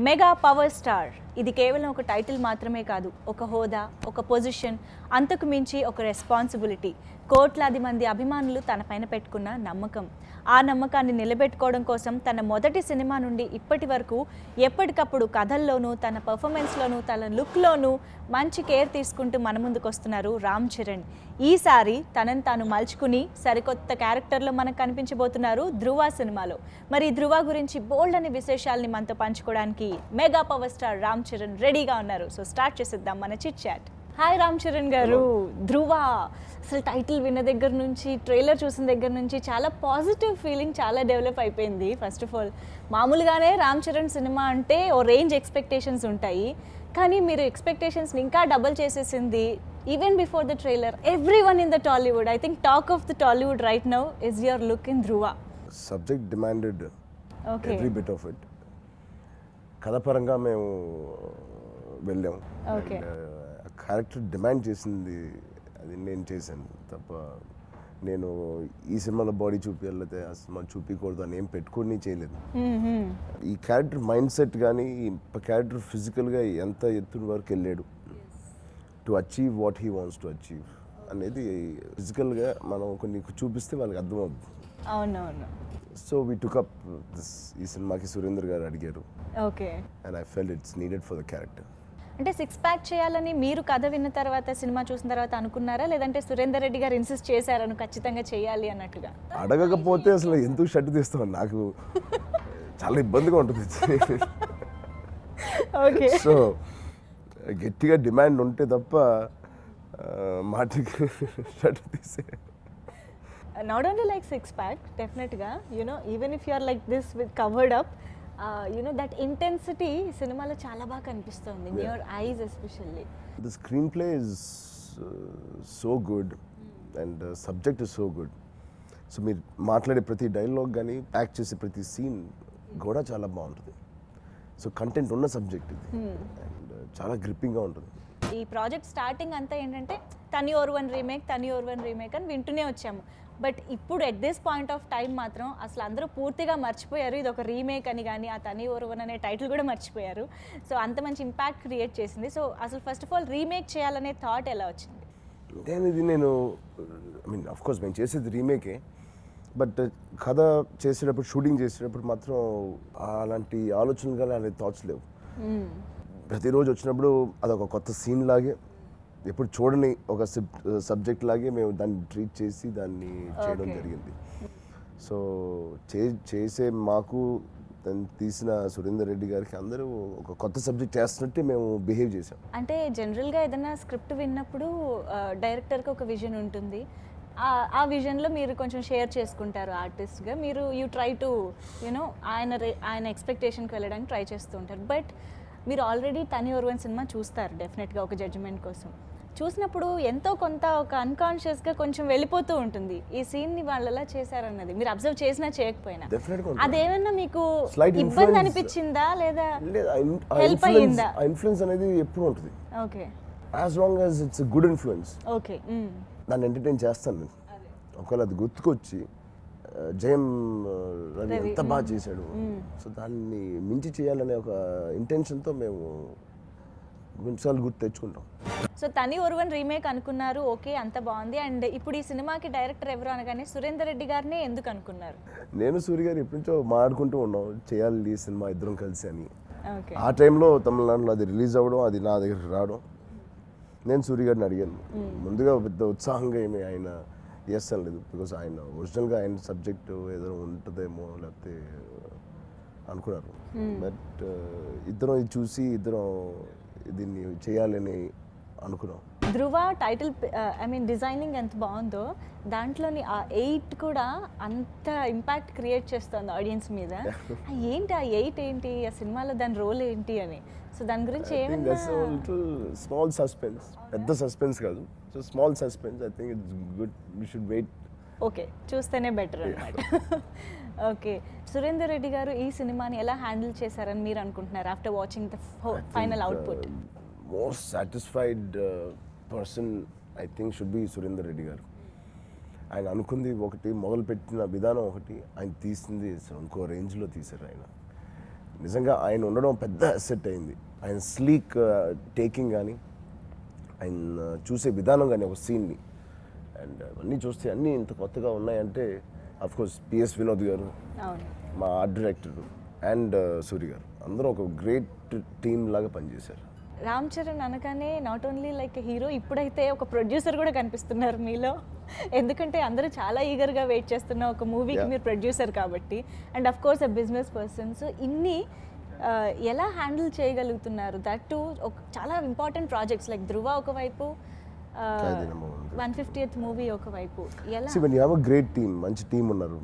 Mega power star ఇది కేవలం ఒక టైటిల్ మాత్రమే కాదు, ఒక హోదా, ఒక పొజిషన్, అంతకు మించి ఒక రెస్పాన్సిబిలిటీ. కోట్లాది మంది అభిమానులు తన పైన పెట్టుకున్న నమ్మకం. ఆ నమ్మకాన్ని నిలబెట్టుకోవడం కోసం తన మొదటి సినిమా నుండి ఇప్పటి వరకు ఎప్పటికప్పుడు కథల్లోనూ, తన పర్ఫార్మెన్స్లోనూ, తన లుక్లోనూ మంచి కేర్ తీసుకుంటూ మన ముందుకు వస్తున్నారు రామ్ చరణ్. ఈసారి తనని తాను మలుచుకుని సరికొత్త క్యారెక్టర్లో మనకు కనిపించబోతున్నారు ధృవ సినిమాలో. మరి ధృవ గురించి బోల్డ్ అనే విశేషాలని మనతో పంచుకోవడానికి mega power star Ram Charan రెడీగా ఉన్నారు. సో స్టార్ట్ చేసేద్దాం మన chit chat. Hi Ram Charan గారు. ధృవ అసలు టైటిల్ విన్న దగ్గర నుంచి, ట్రైలర్ చూసిన దగ్గర నుంచి చాలా పాజిటివ్ ఫీలింగ్ చాలా డెవలప్ అయిపోయింది. ఫస్ట్ ఆఫ్ ఆల్ మామూలుగానే రామ్ చరణ్ సినిమా అంటే ఓ రేంజ్ ఎక్స్పెక్టేషన్స్ ఉంటాయి, కానీ మీరు ఎక్స్పెక్టేషన్స్ని ఇంకా డబుల్ చేసేసింది. Even before the trailer everyone in the Tollywood, I think talk of the Tollywood right now is your look in Dhruva. Subject demanded okay, every bit of it. కథపరంగా మేము వెళ్ళాం. ఓకే, క్యారెక్టర్ డిమాండ్ చేసింది, అది నేను చేశాను తప్ప నేను ఈ సినిమాలో బాడీ చూపించాలైతే ఆ సినిమా చూపించకూడదు అని ఏం పెట్టుకొని చేయలేదు. ఈ క్యారెక్టర్ మైండ్ సెట్ కానీ క్యారెక్టర్ ఫిజికల్గా ఎంత ఎత్తున వరకు వెళ్ళాడు to achieve what he wants to achieve అనేది ఫిజికల్గా మనం కొన్ని చూపిస్తే వాళ్ళకి అర్థమవుతుంది. అవునవును. So we took up this. ఈ సినిమాకి సురేందర్ గారు అడిగారు, okay, and I felt it's needed for the character. అంటే 6 ప్యాక్ చేయాలని మీరు కథ విన్న తర్వాత, సినిమా చూసిన తర్వాత అనుకున్నారా, లేదంటే సురేందర్ రెడ్డి గారు ఇన్సిస్ట్ చేశారను ఖచ్చితంగా చేయాలి అన్నట్టుగా? అడగకపోతే అసలు ఎందుకు షర్ట్ తీస్తాం, నాకు చాలా ఇబ్బందిగా ఉంటుంది. ఓకే, సో గట్టిగా డిమాండ్ ఉంటే తప్ప మాటకి షర్ట్ తీసే. నాట్ ఓన్లీ లైక్ 6 ప్యాక్, డెఫినెట్గా you know even if you are like this with covered up, you know that intensity సినిమాలో చాలా బాగా కనిపిస్తుంది, in your eyes especially. The screenplay is so good and subject is so good. So మీరు మాట్లాడే ప్రతి dialogue కానీ act చేసే ప్రతి సీన్ కూడా చాలా బాగుంటుంది. సో కంటెంట్ ఉన్న సబ్జెక్ట్ ఇది, అండ్ చాలా గ్రిప్పింగ్గా ఉంటుంది. ఈ ప్రాజెక్ట్ స్టార్టింగ్ అంతా ఏంటంటే తని ఓర్వన్ రీమేక్ అని వింటూనే వచ్చాము. బట్ ఇప్పుడు at this point of time మాత్రం అసలు అందరూ పూర్తిగా మర్చిపోయారు ఇది ఒక రీమేక్ అని, కానీ ఆ తని ఓర్వన్ అనే టైటిల్ కూడా మర్చిపోయారు. సో అంత మంచి ఇంపాక్ట్ క్రియేట్ చేసింది. సో అసలు ఫస్ట్ ఆఫ్ ఆల్ రీమేక్ చేయాలనే థాట్ ఎలా వచ్చింది? నేను ఐ మీన్ ఆఫ్ కోర్స్ మేము చేసేది రీమేకే, బట్ కథ చేసేటప్పుడు, షూటింగ్ చేసేటప్పుడు మాత్రం అలాంటి ఆలోచనలు కానీ అలాంటి థాట్స్ లేవు. ప్రతిరోజు వచ్చినప్పుడు అదొక కొత్త సీన్ లాగే, ఎప్పుడు చూడని ఒక సబ్జెక్ట్ లాగే మేము దాన్ని ట్రీట్ చేసి దాన్ని చేయడం జరిగింది. సో చేసే మాకు దాన్ని తీసిన సురేందర్ రెడ్డి గారికి అందరూ ఒక కొత్త సబ్జెక్ట్ చేస్తున్నట్టే మేము బిహేవ్ చేసాం. అంటే జనరల్గా ఏదైనా స్క్రిప్ట్ విన్నప్పుడు డైరెక్టర్కి ఒక విజన్ ఉంటుంది, ఆ విజన్లో మీరు కొంచెం షేర్ చేసుకుంటారు ఆర్టిస్ట్గా. మీరు యూ ట్రై టు యూనో ఆయన ఎక్స్పెక్టేషన్కి వెళ్ళడానికి ట్రై చేస్తూ ఉంటారు. బట్ మీరు ఆల్రెడీ తని ఓర్వన్ సినిమా చూస్తారు డెఫినెట్గా ఒక జడ్జిమెంట్ కోసం. చూసినప్పుడు ఎంతో కొంత ఒక అన్కాన్షియస్గా కొంచెం వెళ్ళిపోతూ ఉంటుంది ఈ సీన్ని వాళ్ళు ఎలా చేశారన్నది. మీరు అబ్జర్వ్ చేసినా చేయకపోయినా అదేమన్నా మీకు ఇబ్బంది అనిపించిందా, లేదా హెల్ప్ అయ్యిందా? ఇన్ఫ్లుయెన్స్ అనేది ఎప్పుడు ఉంటుంది. Okay, as long as it's good influence, okay, దాన్ని ఎంటర్టైన్ చేస్తాను నేను. ఒకవేళ అది గుర్తుకొచ్చి జయం రవి ఎంత బాగా చేశాడు, సో దాన్ని మించి చేయాలనే ఒక ఇంటెన్షన్తో మేము కొన్నిసార్లు గుర్తు తెచ్చుకుంటాం. సో తని ఓర్వన్ రీమేక్ అనుకున్నారు, ఓకే, అంత బాగుంది. అండ్ ఇప్పుడు ఈ సినిమాకి డైరెక్టర్ ఎవరు అనగానే సురేందర్ రెడ్డి గారినే ఎందుకు అనుకున్నారు? నేను సూర్య గారు ఎప్పటి నుంచో మాట్లాడుకుంటూ ఉన్నాం, చేయాలి ఈ సినిమా ఇద్దరం కలిసి అని. ఓకే, ఆ టైంలో తమిళనాడులో అది రిలీజ్ అవ్వడం, అది నా దగ్గరికి రావడం, నేను సూర్య గారిని అడిగాను. ముందుగా పెద్ద ఉత్సాహంగా ఏమి ఆయన చేస్తాను లేదు, బికాస్ ఆయన ఒరిజినల్గా ఆయన సబ్జెక్టు ఏదో ఉంటుందేమో లేకపోతే అనుకున్నారు. బట్ ఇద్దరం ఇది చూసి ఇద్దరం దీన్ని చేయాలని అనుకున్నాం. ధృవ టైటిల్ ఐ మీన్ డిజైనింగ్ ఎంత బాగుందో, దాంట్లోని ఆ 8 కూడా అంత ఇంపాక్ట్ క్రియేట్ చేస్తుంది ఆడియన్స్ మీద. ఏంటి ఆ 8 ఏంటి, ఆ సినిమాలో దాని రోల్ ఏంటి అని. సో దాని గురించి ఏమన్నా స్మాల్ సస్పెన్స్, పెద్ద సస్పెన్స్ కాదు, so small suspense. I think it's good, we should wait. Okay, చూస్తేనే బెటర్ అన్నమాట. ఓకే, సురేందర్ రెడ్డి గారు ఈ సినిమాని ఎలా హ్యాండిల్ చేశారని మీరు అనుకుంటున్నారు after watching the final output? Most satisfied person I think should be Surender Reddy గారు. ఆయన అనుకుంది ఒకటి, మొదలుపెట్టిన విధానం ఒకటి, ఆయన తీసింది ఇంకో రేంజ్లో తీశారు ఆయన. నిజంగా ఆయన ఉండడం పెద్ద అసెట్ అయింది. ఆయన స్లీక్ టేకింగ్ కానీ, ఆయన చూసే విధానం కానీ ఒక సీన్ని, అండ్ అన్నీ చూస్తే అన్నీ ఇంత కొత్తగా ఉన్నాయంటే అఫ్కోర్స్ పిఎస్ వినోద్ గారు, అవును. మా ఆర్ట్ డైరెక్టర్ అండ్ సూరి గారు అందరూ ఒక గ్రేట్ టీమ్ లాగా పనిచేశారు. రామ్ చరణ్ అనగానే నాట్ ఓన్లీ లైక్ హీరో, ఇప్పుడైతే ఒక ప్రొడ్యూసర్ కూడా కనిపిస్తున్నారు మీలో. ఎందుకంటే అందరూ చాలా ఈగర్గా వెయిట్ చేస్తున్న ఒక మూవీకి మీరు ప్రొడ్యూసర్ కాబట్టి, and of course a business person. So ఇన్ని ఎలా హ్యాండిల్ చేయగలుగుతున్నారు? దట్ టు ఒక చాలా ఇంపార్టెంట్ ప్రాజెక్ట్స్ లైక్ ధృవ ఒకవైపు, 150th మూవీ ఒకవైపు. ఎలా? When you have a great team, మంచి టీం ఉన్నారు.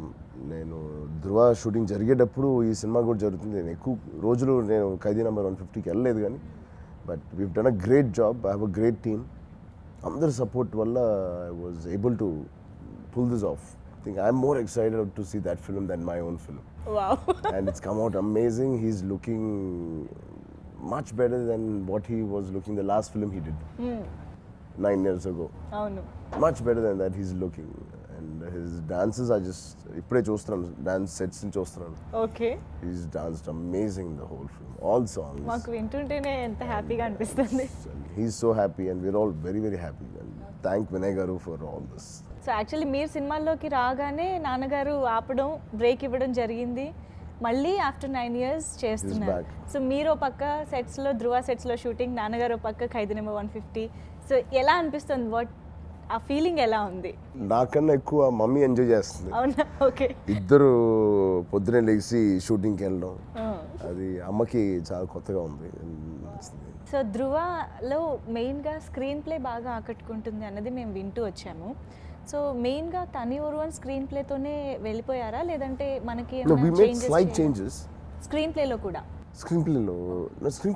నేను ధృవ షూటింగ్ జరిగేటప్పుడు ఈ సినిమా కూడా జరుగుతుంది. నేను ఎక్కువ రోజులు నేను ఖైదీ నెంబర్ 150కి వెళ్ళలేదు కానీ, but we've done a great job. I have a great team. అందరి సపోర్ట్ వల్ల I was able to pull this off. I think I'm more excited to see that film than my own film. Wow. And it's come out amazing. He's looking much better than what he was looking the last film he did 9 years ago. అవును. Much better than that he's looking. And his dances are just, ఇప్పుడే చూస్తున్నాను, dance sets నుంచి చూస్తున్నాను. Okay. He's danced amazing the whole film, all songs. మాకు వింటుంటేనే ఎంత హ్యాపీగా అనిపిస్తుంది. He's so happy and we're all very very happy. And thank Vinay Garu for all this. So actually మీరు సినిమాల్లోకి రాగానే నాన్నగారు ఆపడం, బ్రేక్ ఇవ్వడం జరిగింది. మళ్ళీ ఆఫ్టర్ 9 years చేస్తున్నారు. సో మీరు ఒక పక్క సెట్స్లో, ధృవ సెట్స్లో షూటింగ్, నాన్నగారు ఒక పక్క ఖైదీ నెంబర్ 150. సో ఎలా అనిపిస్తుంది? వాట్ ఆ ఫీలింగ్ ఎలా ఉంది? నాకన్నా ఎక్కువ మమ్మీ ఎంజాయ్ చేస్తుంది. అవునా? ఓకే. ఇద్దరు పొద్దునే లేచి షూటింగ్కి వెళ్ళడం, అది అమ్మకి చాలా కొత్తగా ఉంది. సో ధృవలో మెయిన్గా స్క్రీన్ ప్లే బాగా ఆకట్టుకుంటుంది అన్నది మేము వింటూ వచ్చాము. సో మెయిన్గా తని ఓర్వన్ స్క్రీన్ ప్లేతోనే వెళ్ళిపోయారా, లేదంటే మనకి స్లైట్ చేంజెస్ స్క్రీన్ ప్లేలో కూడా? స్క్రీన్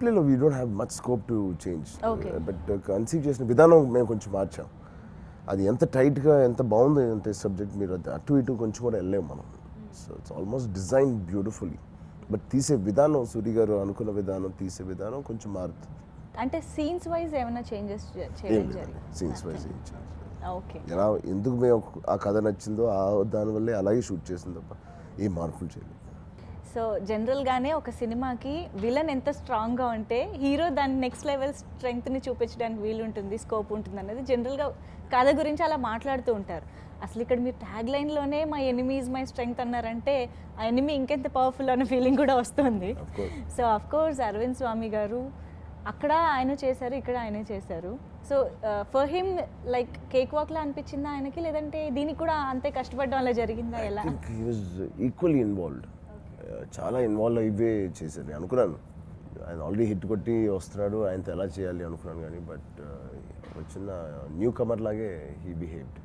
ప్లేలో we don't have much scope to change, but conceive చేసిన విధానం మేము కొంచెం మార్చాం. అది ఎంత టైట్గా ఎంత బాగుంది అంటే సబ్జెక్ట్, మీరు అటు ఇటు కొంచెం కూడా వెళ్ళలేము మనం. So it's almost design beautifully, but తీసే విధానం, సూరి గారు అనుకున్న విధానం, తీసే విధానం కొంచెం మారుతుంది. అంటే సీన్స్ వైజ్ ఏమైనా చేంజెస్ చేయడం జరిగింది? సీన్స్ వైజ్ ఏం చేంజ్. ఓకే. ఎలా ఎందుకు మేము ఆ కథ నచ్చిందో దానివల్లే అలాగే షూట్ చేసింది తప్ప ఏ మార్పులు చేయలేదు. సో జనరల్గానే ఒక సినిమాకి విలన్ ఎంత స్ట్రాంగ్గా ఉంటే హీరో దాని నెక్స్ట్ లెవెల్ స్ట్రెంగ్త్ని చూపించడానికి వీలు ఉంటుంది, స్కోప్ ఉంటుంది అనేది జనరల్గా కథ గురించి అలా మాట్లాడుతూ ఉంటారు. అసలు ఇక్కడ మీరు ట్యాగ్ లైన్లోనే my enemy is my strength అన్నారంటే ఆ ఎనిమీ ఇంకెంత పవర్ఫుల్ అనే ఫీలింగ్ కూడా వస్తుంది. So of course Arvind Swamy గారు అక్కడ ఆయన చేశారు, ఇక్కడ ఆయనే చేశారు. So for him like cake వాక్లా అనిపించిందా ఆయనకి, లేదంటే దీనికి కూడా అంతే కష్టపడడం అలా జరిగిందా? ఎలా? He was equally involved. చాలా ఇన్వాల్వ్ అయిపోయి చేశారు. నేను అనుకున్నాను ఆయన ఆల్రెడీ హిట్ కొట్టి వస్తున్నాడు, ఆయనతో ఎలా చేయాలి అనుకున్నాను కానీ, బట్ చిన్న న్యూ కమర్ లాగే he behaved.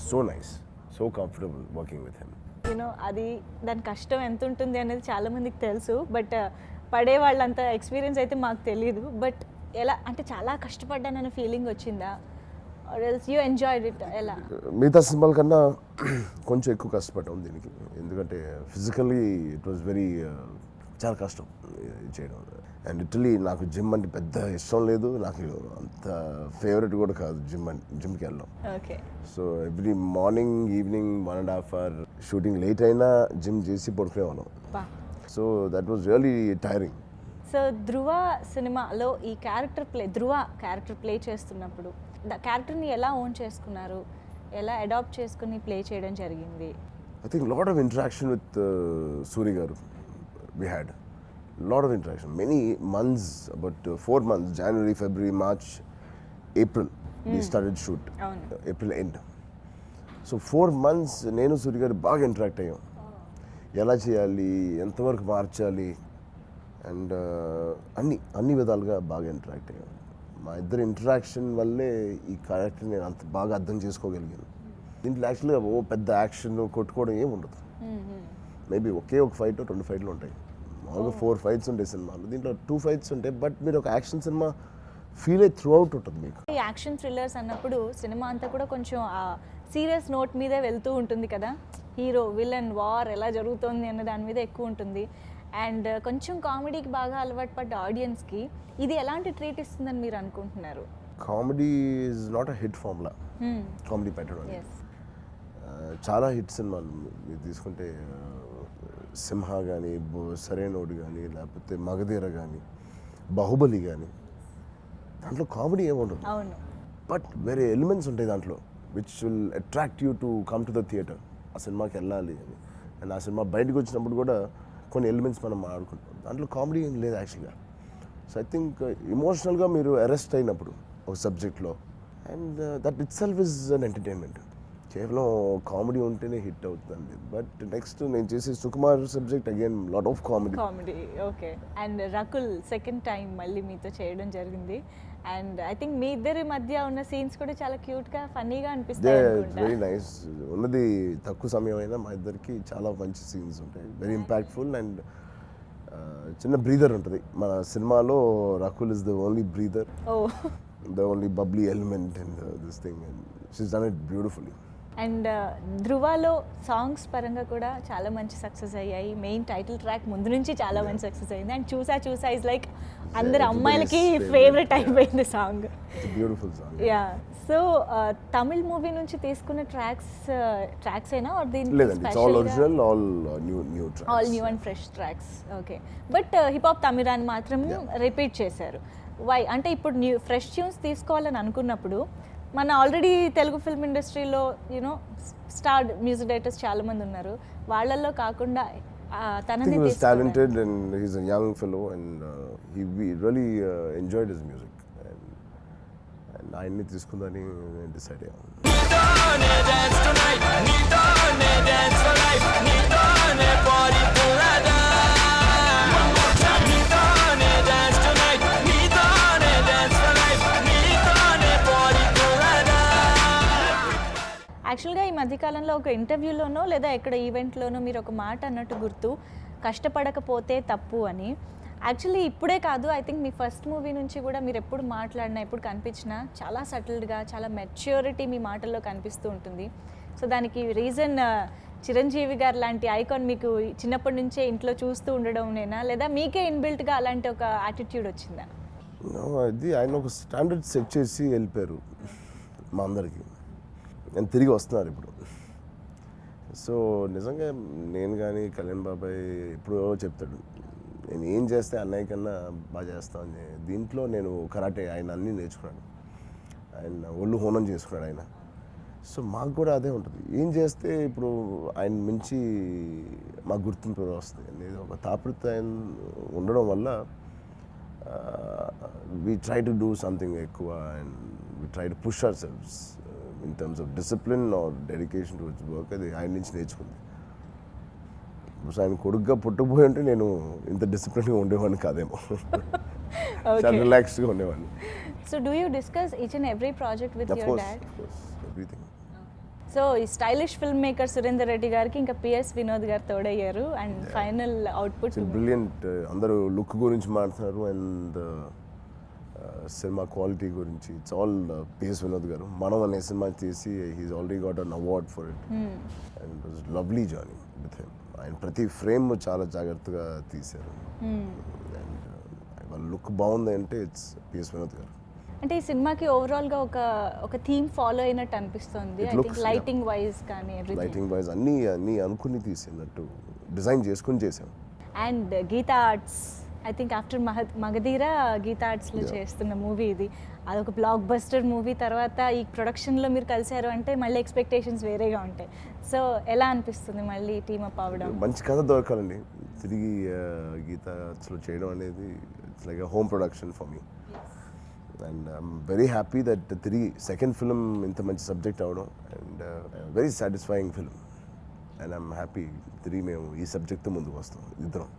So nice, so comfortable working with him. You know అది దాని కష్టం ఎంత ఉంటుంది అనేది చాలామందికి తెలుసు, బట్ పడే వాళ్ళంత ఎక్స్పీరియన్స్ అయితే మాకు తెలియదు. బట్ ఎలా అంటే చాలా కష్టపడ్డానన్న ఫీలింగ్ వచ్చిందా, or else you enjoyed it? ఎలా? మిగతా సినిమాల కన్నా కొంచెం ఎక్కువ కష్టపడ్డాం దీనికి, ఎందుకంటే ఫిజికల్లీ ఇట్ వాజ్ వెరీ చాలా కష్టం చేయడం. అండ్ లిటరలీ నాకు జిమ్ అంటే పెద్ద ఇష్టం లేదు, నాకు అంత ఫేవరెట్ కూడా కాదు జిమ్కి వెళ్ళడం. Okay. So every morning evening 1.5 hour shooting late అయినా జిమ్ చేసి పడుకునేవాళ్ళం. So that was really tiring. So Dhruva సినిమాలో ఈ ధృవ క్యారెక్టర్ ప్లే చేస్తున్నప్పుడు క్యారెక్టర్ని ఎలా ఓన్ చేసుకున్నారు, ఎలా అడాప్ట్ చేసుకుని ప్లే చేయడం జరిగింది? I think lot of interaction with Suri గారు. We had lot of interaction, many months, about 4 months, January, February, March, April we started shoot. April end. So 4 months నేను సూరి గారు బాగా ఇంటరాక్ట్ అయ్యాం. ఎలా చేయాలి, ఎంతవరకు మార్చాలి, అండ్ అన్ని విధాలుగా బాగా ఇంటరాక్ట్ అయ్యాం. మా ఇద్దరు ఇంటరాక్షన్ వల్లే ఈ క్యారెక్టర్ నేను అంత బాగా అర్థం చేసుకోగలిగాను. దీంట్లో యాక్చువల్గా పెద్ద యాక్షన్ కొట్టుకోవడం ఏమి ఉండదు. మేబీ ఒకే ఒక ఫైట్ 2 ఫైట్లు ఉంటాయి. మామూలుగా 4 fights ఉంటాయి సినిమాలో, దీంట్లో 2 fights ఉంటాయి. బట్ మీరు ఒక యాక్షన్ సినిమా ఫీల్ అయ్యి త్రూ అవుట్ ఉంటుంది మీకు. ఈ యాక్షన్ థ్రిల్లర్స్ అన్నప్పుడు సినిమా అంతా కూడా కొంచెం సీరియస్ నోట్ మీదే వెళ్తూ ఉంటుంది కదా, హీరో విలన్ వార్ ఎలా జరుగుతుంది అన్న దాని మీద ఎక్కువ ఉంటుంది. అండ్ కొంచెం కామెడీకి బాగా అలవాటు పడ్డ ఆడియన్స్కి ఇది ఎలాంటి ట్రీట్ ఇస్తుందని మీరు అనుకుంటున్నారు? Comedy is not a hit formula. Comedy పెట్టడం చాలా హిట్ సినిమాలు మీరు తీసుకుంటే సింహ కానీ సరైనోడు కానీ లేకపోతే మగధీర కానీ బాహుబలి కానీ దాంట్లో కామెడీ ఏముండదు, అవును. బట్ వేరే ఎలిమెంట్స్ ఉంటాయి దాంట్లో which will attract you to come to the theatre. ఆ సినిమాకి వెళ్ళాలి అని. అండ్ ఆ సినిమా బయటకు వచ్చినప్పుడు కూడా కొన్ని ఎలిమెంట్స్ మనం ఆడుకుంటాం. దాంట్లో కామెడీ ఏం లేదు యాక్చువల్గా. సో ఐ థింక్ ఎమోషనల్గా మీరు అరెస్ట్ అయినప్పుడు ఒక సబ్జెక్ట్లో, and that it self is an entertainment. కేవలం కామెడీ ఉంటేనే హిట్ అవుతుందండి. బట్ నెక్స్ట్ నేను చేసే Sukumar subject again lot of comedy. Okay. And Rakul second time మళ్ళీ మీతో చేయడం జరిగింది. అండ్ ఐ థింక్ మీ ఇద్దరి మధ్య ఉన్న సీన్స్ కూడా చాలా క్యూట్గా ఫన్నీగా అనిపిస్తాయి అనుకుంటా. Very nice. ఉన్నది తక్కువ సమయం అయినా మా ఇద్దరికి చాలా మంచి సీన్స్ ఉంటాయి, వెరీ ఇంపాక్ట్ఫుల్. అండ్ చిన్న బ్రీదర్ ఉంటుంది మన సినిమాలో. Rakul is the only breather, the only bubbly element in this thing, and she's done it beautifully. And ధృవాలో సాంగ్స్ పరంగా కూడా చాలా మంచి సక్సెస్ అయ్యాయి. మెయిన్ టైటిల్ ట్రాక్ ముందు నుంచి చాలా మంచి సక్సెస్ అయింది. అండ్ చూసా ఇస్ లైక్ అందరు అమ్మాయిలకి ఫేవరెట్ అయిపోయింది song. Beautiful song. Yeah. So Tamil movie నుంచి తీసుకున్న ట్రాక్స్ అయినా లేదండి, it's all original, all new tracks, all new and fresh tracks. Okay. But hip hop తమిళాన్ని మాత్రం రిపీట్ చేశారు. వై అంటే ఇప్పుడు న్యూ ఫ్రెష్ ట్యూన్స్ తీసుకోవాలని అనుకున్నప్పుడు మన ఆల్రెడీ తెలుగు ఫిల్మ్ ఇండస్ట్రీలో యూనో స్టార్ మ్యూజిక్ డైరెక్టర్స్ చాలా మంది ఉన్నారు, వాళ్ళల్లో కాకుండా తనని talented and he's a young fellow, and we really enjoyed his music, and ఆయన్ని తీసుకుందని డిసైడ్ అయ్యాను. యాక్చువల్గా ఈ మధ్యకాలంలో ఒక ఇంటర్వ్యూలోనో లేదా ఎక్కడ ఈవెంట్లోనో మీరు ఒక మాట అన్నట్టు గుర్తు, కష్టపడకపోతే తప్పు అని. యాక్చువల్లీ ఇప్పుడే కాదు, I think me first movie నుంచి కూడా మీరు ఎప్పుడు మాట్లాడినా ఎప్పుడు కనిపించినా చాలా సటిల్డ్గా, చాలా మెచ్యూరిటీ మీ మాటల్లో కనిపిస్తూ ఉంటుంది. సో దానికి రీజన్ చిరంజీవి గారు లాంటి ఐకాన్ మీకు చిన్నప్పటి నుంచే ఇంట్లో చూస్తూ ఉండడంనేనా, లేదా మీకే ఇన్బిల్ట్గా అలాంటి ఒక యాటిట్యూడ్ వచ్చిందా? అది ఆయన ఒక స్టాండర్డ్ సెట్ చేసి వెళ్ళిపోయారు మా అందరికీ, నేను తిరిగి వస్తున్నారు ఇప్పుడు. సో నిజంగా నేను కానీ కళ్యాణ్ బాబాయ్ ఎప్పుడో చెప్తాడు, నేను ఏం చేస్తే అన్నయ్య కన్నా బాగా చేస్తాను. దీంట్లో నేను కరాటే ఆయన అన్నీ నేర్చుకున్నాను, ఆయన ఒళ్ళు హోనం చేసుకున్నాడు ఆయన. సో మాకు కూడా అదే ఉంటుంది, ఏం చేస్తే ఇప్పుడు ఆయన మించి మాకు గుర్తింపు వస్తుంది అనేది ఒక తాపత్రయం ఉండడం వల్ల we try to do something ఎక్కువ, and we try to push ourselves in terms of discipline or dedication towards work. అది ఆయన నుంచి నేర్చుకుంది. సో ఆయన కొడుకుగా పుట్టకపోయి ఉంటే నేను ఇంత డిసిప్లిన్గా ఉండేవాడిని కాదేమో, చాలా రిలాక్స్డ్గా ఉండేవాడిని. So do you discuss each and every project with your dad? Everything. So ఈ stylish film maker Surender Reddy గారికి ఇంకా పిఎస్ వినోద్ గారు తోడయ్యారు, అండ్ ఫైనల్ అవుట్పుట్ బ్రిలియంట్. అందరూ లుక్ గురించి మాట్లాడుతున్నారు, అండ్ సినిమా క్వాలిటీ గురించి. ఇట్స్ ఆల్ పిఎస్ వినోద్ గారు. మనం అనే సినిమా చేసి he's already got an award for it, and it was lovely journey with him. ఆయన ప్రతి ఫ్రేమ్ చాలా జాగ్రత్తగా తీశారు, అండ్ వాళ్ళ లుక్ బాగుంది అంటే ఇట్స్ పిఎస్ వినోద్ గారు. అంటే ఈ సినిమాకి ఓవరాల్గా ఒక థీమ్ ఫాలో అయినట్టు అనిపిస్తుంది. ఐ థింక్ లైటింగ్ వైజ్ కానీ లైటింగ్ వైజ్ అన్నీ అనుకుని తీసినట్టు డిజైన్ చేసుకుని చేసాం. And Geetha Arts, I think after Magadheera Geetha ఆర్ట్స్లో చేస్తున్న మూవీ ఇది. అదొక బ్లాక్ బస్టర్ మూవీ. తర్వాత ఈ ప్రొడక్షన్లో మీరు కలిశారు అంటే మళ్ళీ ఎక్స్పెక్టేషన్స్ వేరేగా ఉంటాయి. సో ఎలా అనిపిస్తుంది మళ్ళీ టీమ్ అప్ అవ్వడం? మంచి కథ దొరకాలండి, తిరిగి గీతా ఆర్ట్స్లో చేయడం అనేది it's like a home production for me. And I'm very happy that తిరిగి సెకండ్ ఫిల్మ్ ఇంత మంచి సబ్జెక్ట్ అవడం, and very satisfying film. And I'm happy తిరిగి మేము ఈ సబ్జెక్ట్తో ముందుకు వస్తాం ఇద్దరం.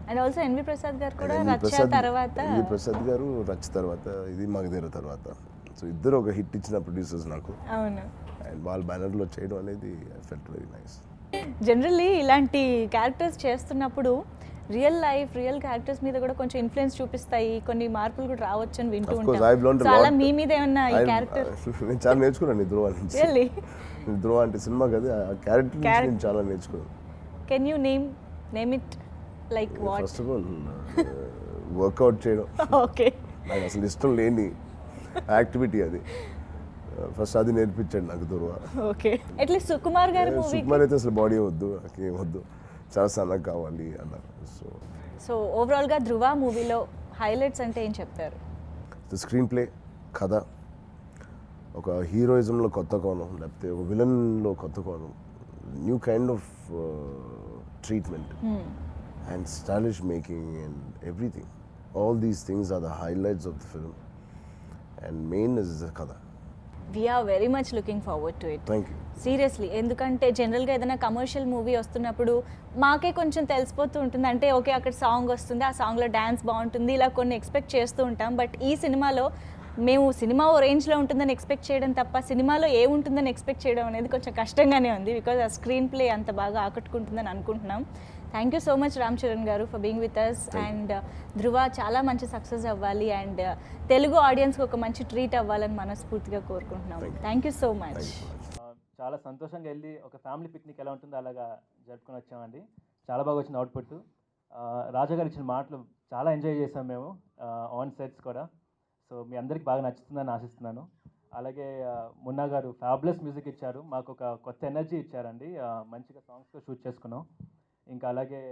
అండ్ ఆల్సో ఎన్వి ప్రసాద్ గారు కూడా రచ్చ తర్వాత, ఎన్వి ప్రసాద్ గారు రచ్చ తర్వాత, ఇది మగధీర తర్వాత. సో ఇద్దరు ఒక హిట్ ఇచ్చిన ప్రొడ్యూసర్స్ నాకు. అవును. అండ్ వాళ్ళ బ్యానర్లో చేయడం అనేది I felt very nice. Generally ఇలాంటి క్యారెక్టర్స్ చేస్తున్నప్పుడు రియల్ క్యారెక్టర్స్ మీద కూడా కొంచెం ఇన్ఫ్లుయెన్స్ చూపిస్తాయి, కొన్ని మార్పులు కూడా రావచ్చు అని వింటూ ఉంటాం. చాలా మీ మీద ఏమన్నా ఈ క్యారెక్టర్? నేను చాలా నేర్చుకున్నాను ధ్రువ నుంచి. ధ్రువ అంటే సినిమా కదా, ఆ క్యారెక్టర్ నుంచి నేను చాలా నేర్చుకున్నాను. Can you name it like what? First of all workout చేయడం. ఓకే. నాకు అసలు ఇష్టం లేని యాక్టివిటీ అది. ఫస్ట్ అది నేర్పించాడు నాకు ధ్రువ. ఓకే. అట్లీస్ట్ సుకుమార్ గారి మూవీ. సుకుమార్ అయితే అసలు బాడీ వద్దు, నాకేం వద్దు, చాలా సన్నగా కావాలి అన్నారు. సో సో ఓవరాల్గా ధృవ మూవీలో హైలైట్స్ అంటే ఏం చెప్తారు? స్క్రీన్ ప్లే, కథ, ఒక హీరోయిజంలో కొత్త కోణం, లేకపోతే ఒక విలన్లో కొత్త కోణం, new kind of treatment and stylish making and everything. All these things are the highlights of the film and main is the కథ. We are very much looking forward to it. Thank you. Seriously, ఎందుకంటే జనరల్గా ఏదైనా commercial movie వస్తున్నప్పుడు మాకే కొంచెం తెలిసిపోతూ ఉంటుంది. అంటే okay, అక్కడ సాంగ్ వస్తుంది, ఆ సాంగ్లో డ్యాన్స్ బాగుంటుంది, ఇలా కొన్ని ఎక్స్పెక్ట్ చేస్తూ ఉంటాం. బట్ ఈ సినిమాలో మేము సినిమా ఓ రేంజ్లో ఉంటుందని ఎక్స్పెక్ట్ చేయడం తప్ప సినిమాలో ఏముంటుందని ఎక్స్పెక్ట్ చేయడం అనేది కొంచెం కష్టంగానే ఉంది. బికాజ్ ఆ స్క్రీన్ ప్లే అంత బాగా ఆకట్టుకుంటుందని అనుకుంటున్నాం. Thank you so much Ram Charan గారు for being with us. And Dhruva చాలా మంచి సక్సెస్ అవ్వాలి అండ్ తెలుగు ఆడియన్స్కి ఒక మంచి ట్రీట్ అవ్వాలని మనస్ఫూర్తిగా కోరుకుంటున్నాం. Thank you so much. చాలా సంతోషంగా వెళ్ళి ఒక ఫ్యామిలీ పిక్నిక్ ఎలా ఉంటుందో అలాగా జరుపుకొని వచ్చామండి. చాలా బాగా వచ్చిన అవుట్పుట్. రాజా గారు ఇచ్చిన మాటలు చాలా ఎంజాయ్ చేసాం మేము ఆన్ సెట్స్ కూడా. సో మీ అందరికి బాగా నచ్చుతుందని ఆశిస్తున్నాను. అలాగే మున్నా గారు ఫ్యాబులస్ మ్యూజిక్ ఇచ్చారు, మాకు ఒక కొత్త ఎనర్జీ ఇచ్చారండి. మంచిగా సాంగ్స్తో షూట్ చేసుకున్నాం. ఇంకా అలాగే